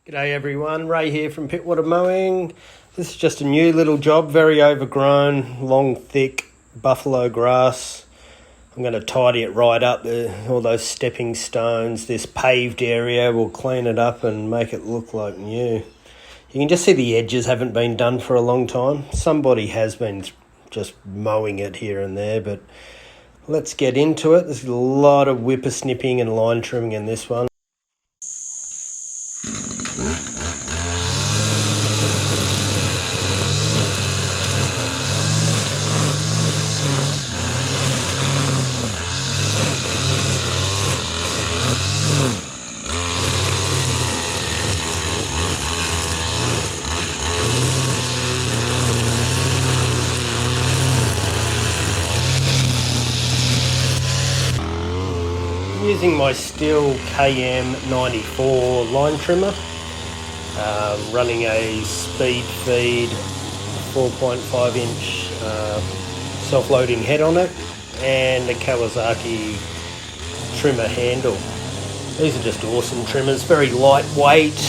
G'day everyone, Ray here from Pittwater Mowing. This is just a new little job, very overgrown, long, thick buffalo grass. I'm going to tidy it right up, all those stepping stones, this paved area, we'll clean it up and make it look like new. You can just see the edges haven't been done for a long time. Somebody has been just mowing it here and there, but let's get into it. There's a lot of whipper snipping and line trimming in this one. Using my Stihl KM94 line trimmer, running a speed feed 4.5 inch self-loading head on it and a Kawasaki trimmer handle. These are just awesome trimmers, very lightweight,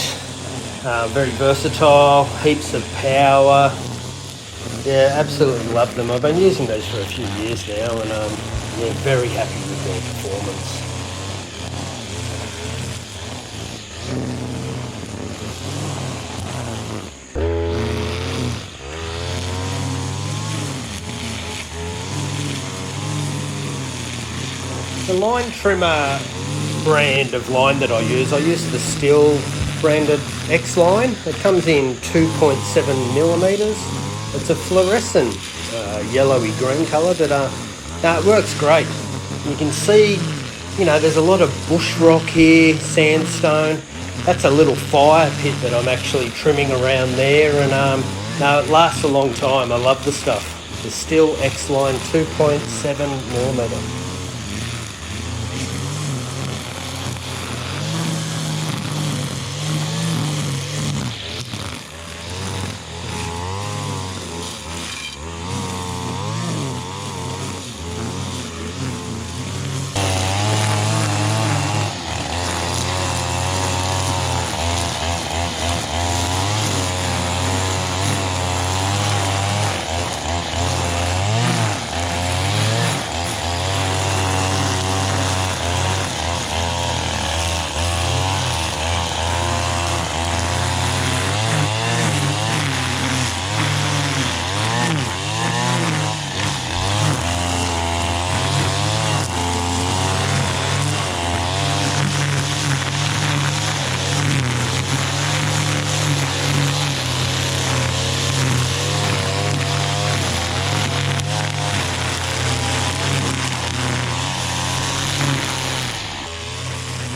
very versatile, heaps of power. Yeah, absolutely love them. I've been using those for a few years now and yeah, very happy with their performance. The line trimmer brand of line that I use the Stihl branded X line. It comes in 2.7 millimeters. It's a fluorescent yellowy green colour, but it works great. You can see, you know, there's a lot of bush rock here, sandstone. That's a little fire pit that I'm actually trimming around there, and no, it lasts a long time. I love the stuff. The Stihl X line 2.7 millimeter.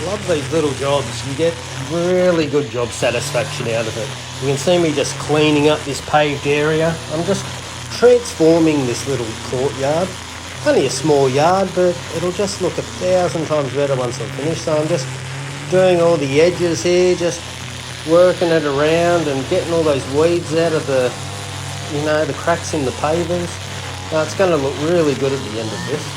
Love these little jobs. You get really good job satisfaction out of it. You can see me just cleaning up this paved area. I'm just transforming this little courtyard. Only a small yard, but it'll just look 1,000 times better once I'm finished. So I'm just doing all the edges here, just working it around and getting all those weeds out of the, you know, the cracks in the pavers. Now it's going to look really good at the end of this.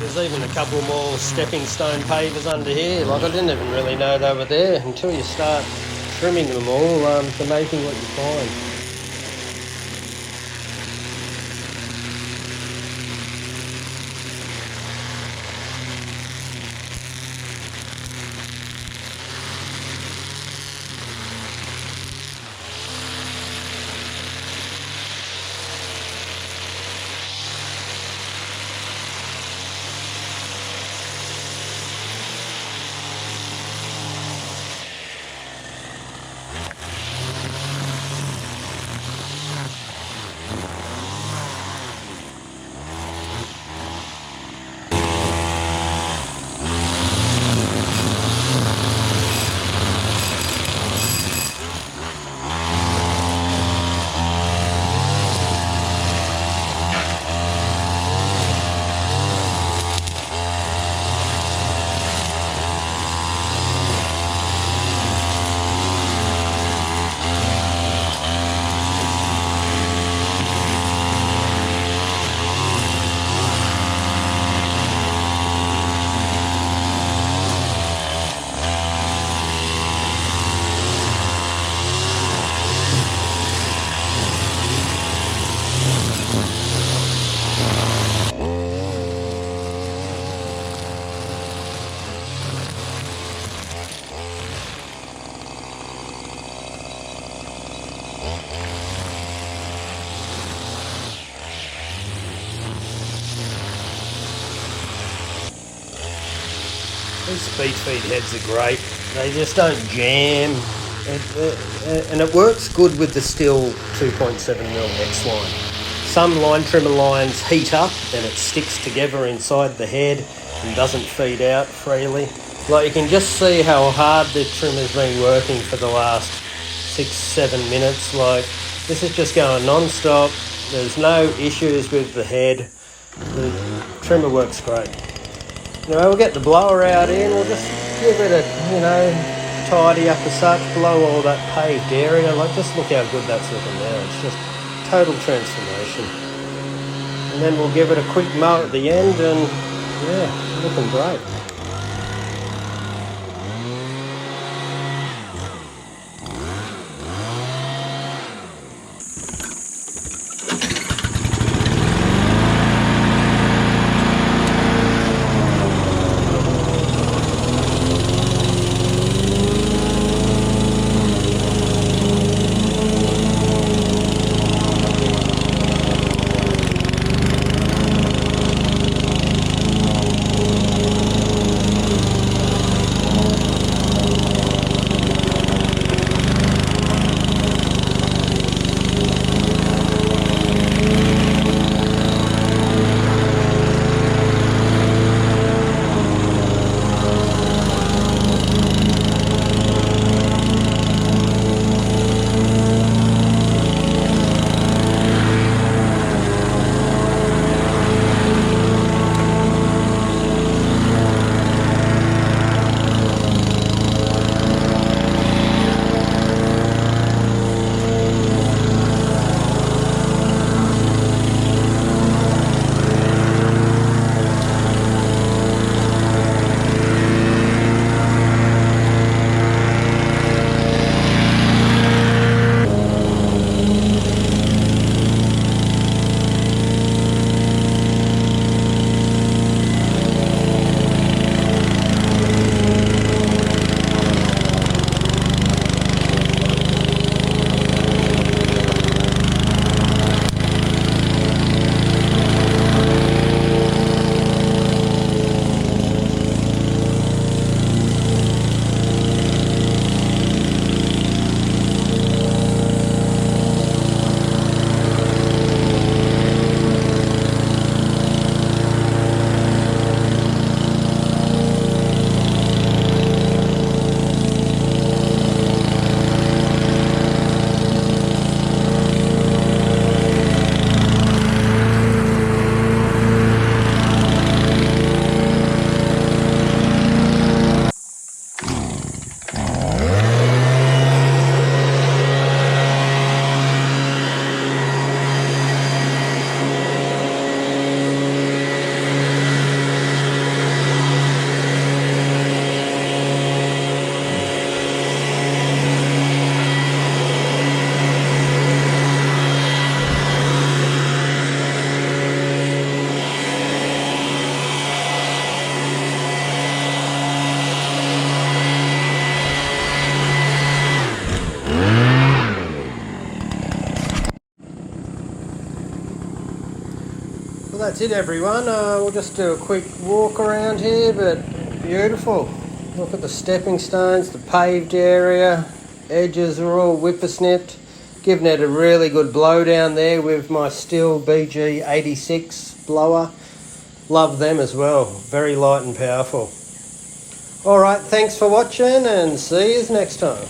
There's even a couple more stepping stone pavers under here. Like, I didn't even really know they were there until you start trimming them all. It's amazing what you find. These speed feed heads are great. They just don't jam. And it works good with the Stihl 2.7mm X line. Some line trimmer lines heat up and it sticks together inside the head and doesn't feed out freely. Like, you can just see how hard the trimmer's been working for the last 6-7 minutes. Like, this is just going non-stop. There's no issues with the head. The trimmer works great. We'll get the blower out here and we'll just give it a, tidy up as such, blow all that paved area. Like, just look how good that's looking now. It's just total transformation. And then we'll give it a quick mow at the end and yeah, looking great. Well, that's it, everyone. We'll just do a quick walk around here, but beautiful. Look at the stepping stones, the paved area, edges are all whippersnipped. Giving it a really good blow down there with my Stihl BG86 blower. Love them as well. Very light and powerful. Alright, thanks for watching and see you next time.